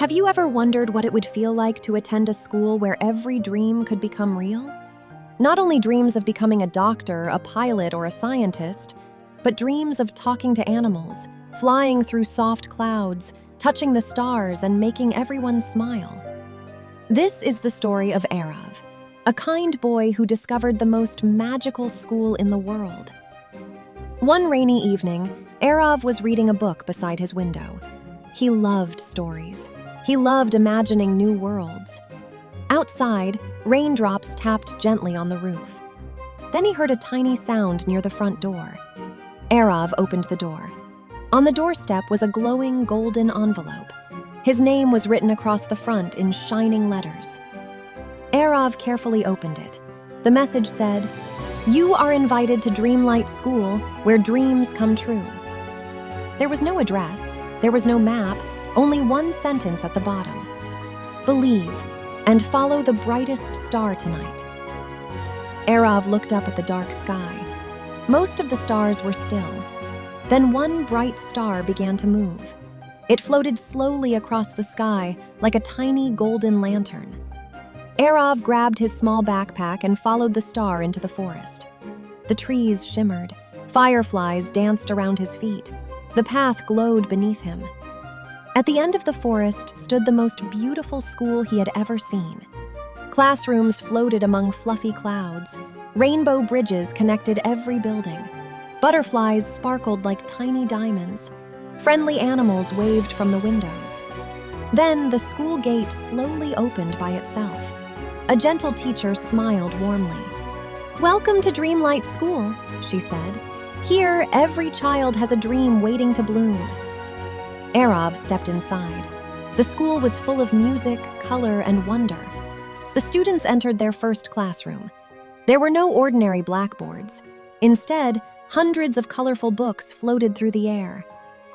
Have you ever wondered what it would feel like to attend a school where every dream could become real? Not only dreams of becoming a doctor, a pilot, or a scientist, but dreams of talking to animals, flying through soft clouds, touching the stars, and making everyone smile. This is the story of Aarav, a kind boy who discovered the most magical school in the world. One rainy evening, Aarav was reading a book beside his window. He loved stories. He loved imagining new worlds. Outside, raindrops tapped gently on the roof. Then he heard a tiny sound near the front door. Aarav opened the door. On the doorstep was a glowing golden envelope. His name was written across the front in shining letters. Aarav carefully opened it. The message said, "You are invited to Dreamlight School, where dreams come true." There was no address, there was no map, only one sentence at the bottom. "Believe, and follow the brightest star tonight." Aarav looked up at the dark sky. Most of the stars were still. Then one bright star began to move. It floated slowly across the sky like a tiny golden lantern. Aarav grabbed his small backpack and followed the star into the forest. The trees shimmered. Fireflies danced around his feet. The path glowed beneath him. At the end of the forest stood the most beautiful school he had ever seen. Classrooms floated among fluffy clouds. Rainbow bridges connected every building. Butterflies sparkled like tiny diamonds. Friendly animals waved from the windows. Then the school gate slowly opened by itself. A gentle teacher smiled warmly. "Welcome to Dreamlight School," she said. "Here, every child has a dream waiting to bloom." Aarav stepped inside. The school was full of music, color, and wonder. The students entered their first classroom. There were no ordinary blackboards. Instead, hundreds of colorful books floated through the air.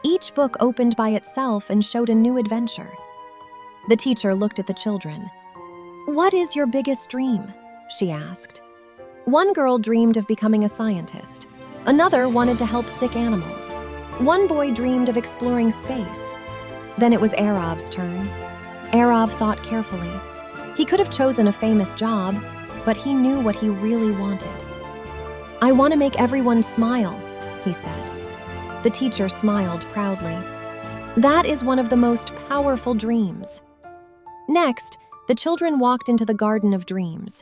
Each book opened by itself and showed a new adventure. The teacher looked at the children. "What is your biggest dream?" she asked. One girl dreamed of becoming a scientist. Another wanted to help sick animals. One boy dreamed of exploring space. Then it was Aarav's turn. Aarav thought carefully. He could have chosen a famous job, but he knew what he really wanted. "I want to make everyone smile," he said. The teacher smiled proudly. "That is one of the most powerful dreams." Next, the children walked into the Garden of Dreams.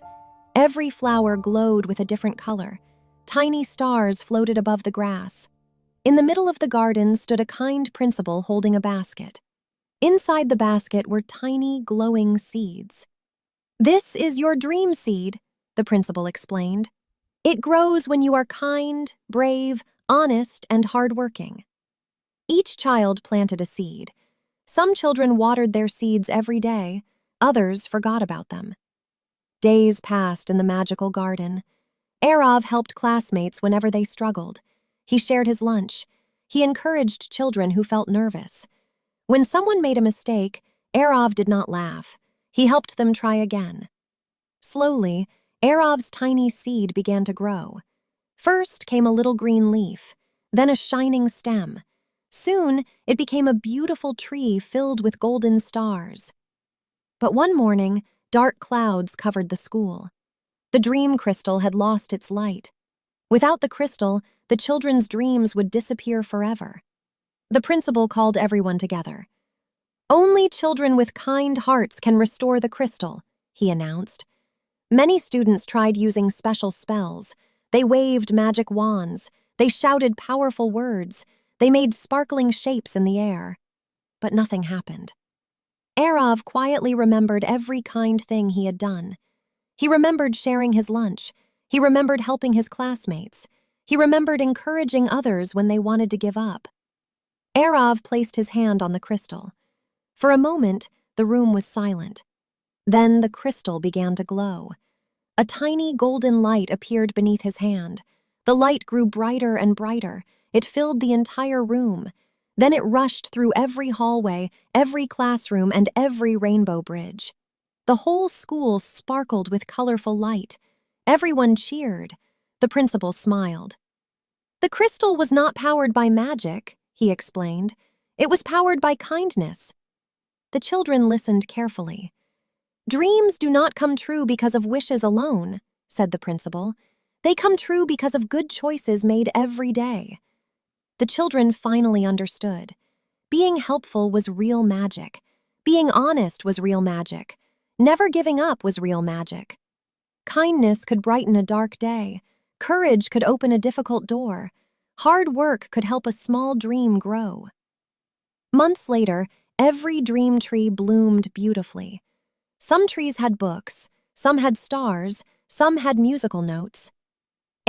Every flower glowed with a different color. Tiny stars floated above the grass. In the middle of the garden stood a kind principal holding a basket. Inside the basket were tiny, glowing seeds. "This is your dream seed," the principal explained. "It grows when you are kind, brave, honest, and hardworking." Each child planted a seed. Some children watered their seeds every day, others forgot about them. Days passed in the magical garden. Aarav helped classmates whenever they struggled. He shared his lunch. He encouraged children who felt nervous. When someone made a mistake, Aarav did not laugh. He helped them try again. Slowly, Aarav's tiny seed began to grow. First came a little green leaf, then a shining stem. Soon, it became a beautiful tree filled with golden stars. But one morning, dark clouds covered the school. The dream crystal had lost its light. Without the crystal, the children's dreams would disappear forever. The principal called everyone together. "Only children with kind hearts can restore the crystal," he announced. Many students tried using special spells. They waved magic wands. They shouted powerful words. They made sparkling shapes in the air. But nothing happened. Aarav quietly remembered every kind thing he had done. He remembered sharing his lunch. He remembered helping his classmates. He remembered encouraging others when they wanted to give up. Aarav placed his hand on the crystal. For a moment, the room was silent. Then the crystal began to glow. A tiny golden light appeared beneath his hand. The light grew brighter and brighter. It filled the entire room. Then it rushed through every hallway, every classroom, and every rainbow bridge. The whole school sparkled with colorful light. Everyone cheered. The principal smiled. "The crystal was not powered by magic," he explained. "It was powered by kindness." The children listened carefully. "Dreams do not come true because of wishes alone," said the principal. "They come true because of good choices made every day." The children finally understood. Being helpful was real magic. Being honest was real magic. Never giving up was real magic. Kindness could brighten a dark day. Courage could open a difficult door. Hard work could help a small dream grow. Months later, every dream tree bloomed beautifully. Some trees had books, some had stars, some had musical notes.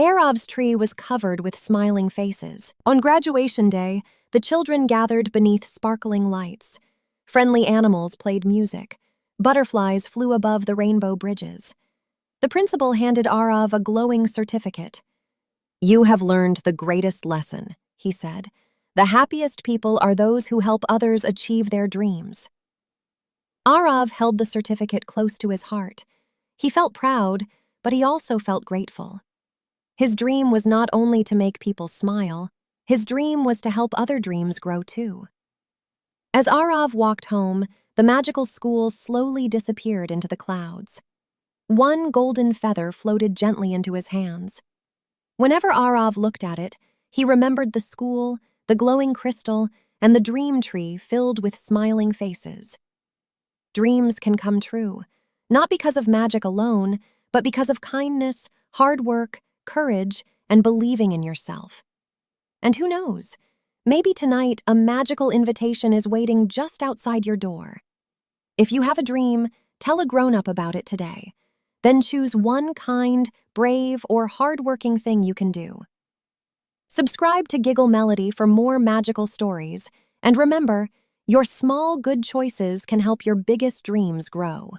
Aarav's tree was covered with smiling faces. On graduation day, the children gathered beneath sparkling lights. Friendly animals played music. Butterflies flew above the rainbow bridges. The principal handed Aarav a glowing certificate. "You have learned the greatest lesson," he said. "The happiest people are those who help others achieve their dreams." Aarav held the certificate close to his heart. He felt proud, but he also felt grateful. His dream was not only to make people smile, his dream was to help other dreams grow too. As Aarav walked home, the magical school slowly disappeared into the clouds. One golden feather floated gently into his hands. Whenever Aarav looked at it, he remembered the school, the glowing crystal, and the dream tree filled with smiling faces. Dreams can come true, not because of magic alone, but because of kindness, hard work, courage, and believing in yourself. And who knows, maybe tonight a magical invitation is waiting just outside your door. If you have a dream, tell a grown-up about it today. Then choose one kind, brave, or hard-working thing you can do. Subscribe to Giggle Melody for more magical stories, and remember, your small good choices can help your biggest dreams grow.